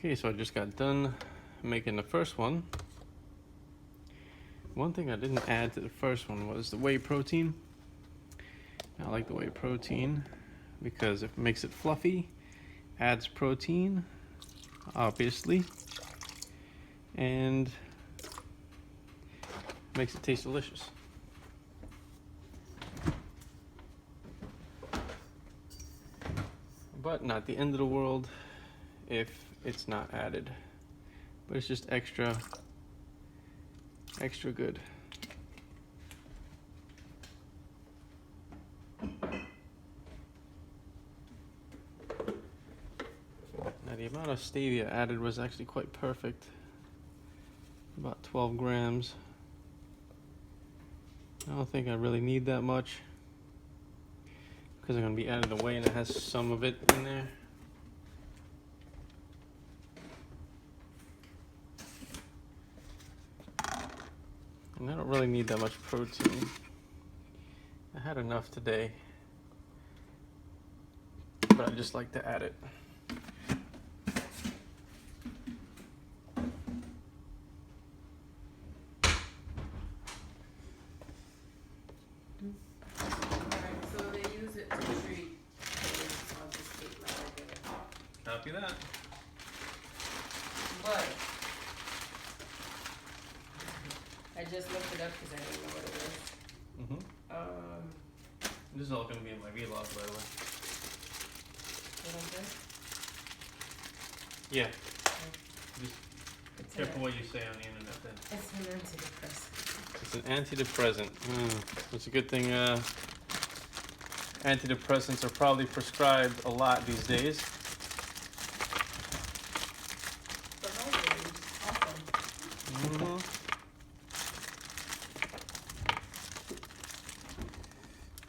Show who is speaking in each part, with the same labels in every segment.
Speaker 1: Okay, so I just got done making the first one. One thing I didn't add to the first one was the whey protein. I like the whey protein because it makes it fluffy, adds protein, obviously, and makes it taste delicious. But not the end of the world if it's not added. But it's just extra good. Now the amount of stevia added was actually quite perfect. About 12 grams. I don't think I really need that much because I'm going to be adding the whey and it has some of it in there. And I don't really need that much protein. I had enough today, but I just like to add it.
Speaker 2: So they use it to treat autistic like
Speaker 1: Copy that.
Speaker 2: But I just looked it up because I didn't know what it was.
Speaker 1: This is all going to be in my vlog, by the way.
Speaker 2: What is this?
Speaker 1: Yeah.
Speaker 2: It's
Speaker 1: Just careful what you say on the internet then.
Speaker 2: It's an antidepressant.
Speaker 1: It's an antidepressant. It's a good thing antidepressants are probably prescribed a lot these days.
Speaker 2: Awesome.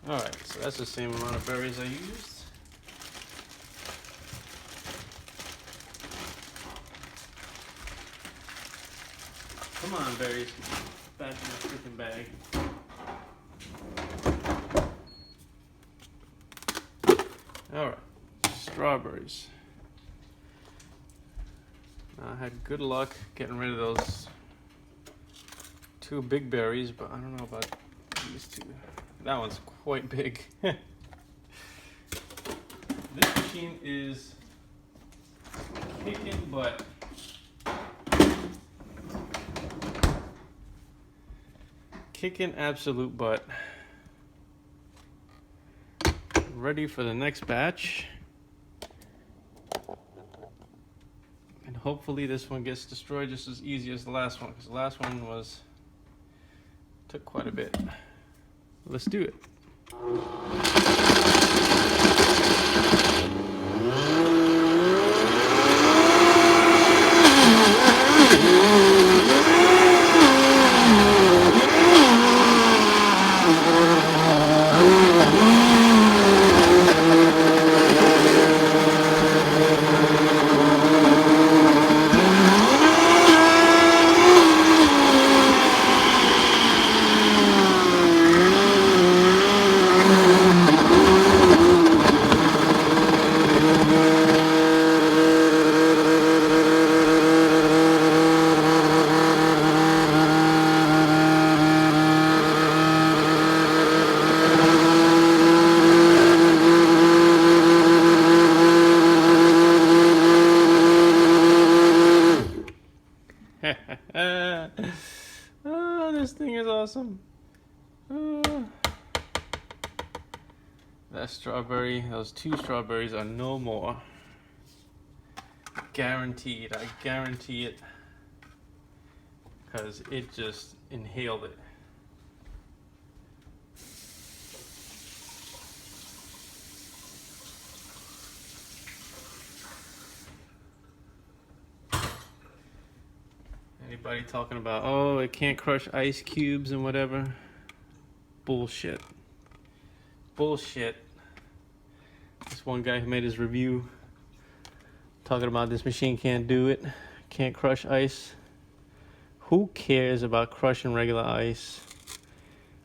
Speaker 1: Alright, so that's the same amount of berries I used. Come on, berries. Back in the freaking bag. Alright, strawberries. I had good luck getting rid of those 2 big berries, but I don't know about these 2. That one's quite big. This machine is kicking butt. Kicking absolute butt. Ready for the next batch. And hopefully this one gets destroyed just as easy as the last one, because the last one took quite a bit. Let's do it. Oh, this thing is awesome. That strawberry, those 2 strawberries are no more. Guaranteed, I guarantee it. Because it just inhaled it. Anybody talking about, oh, it can't crush ice cubes and whatever? Bullshit. Bullshit. This one guy who made his review talking about this machine can't do it, can't crush ice. Who cares about crushing regular ice?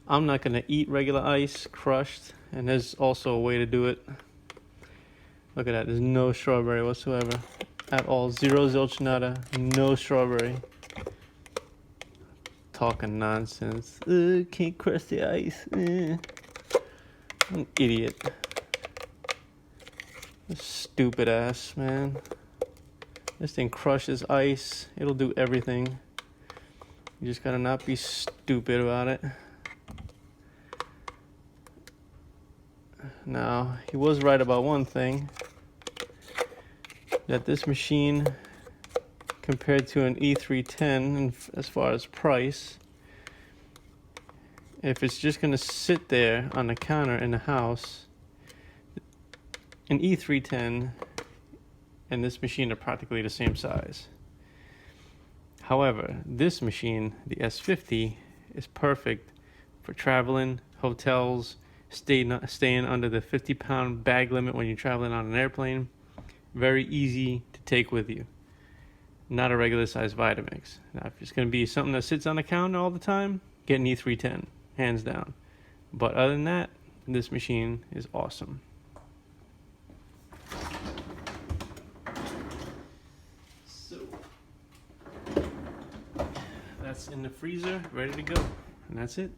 Speaker 1: I'm not gonna eat regular ice crushed, and there's also a way to do it. Look at that, there's no strawberry whatsoever. at all. Zero zilch nada, no strawberry. Talking nonsense. Can't crush the ice. I'm an idiot. Stupid ass, man. This thing crushes ice. It'll do everything. You just gotta not be stupid about it. Now, he was right about one thing. That this machine, compared to an E310, as far as price, if it's just gonna sit there on the counter in the house, an E310 and this machine are practically the same size. However, this machine, the S50, is perfect for traveling, hotels, staying under the 50-pound bag limit when you're traveling on an airplane. Very easy to take with you. Not a regular size Vitamix. Now, if it's going to be something that sits on the counter all the time, get an E310, hands down. But other than that, this machine is awesome. So, that's in the freezer, ready to go. And that's it.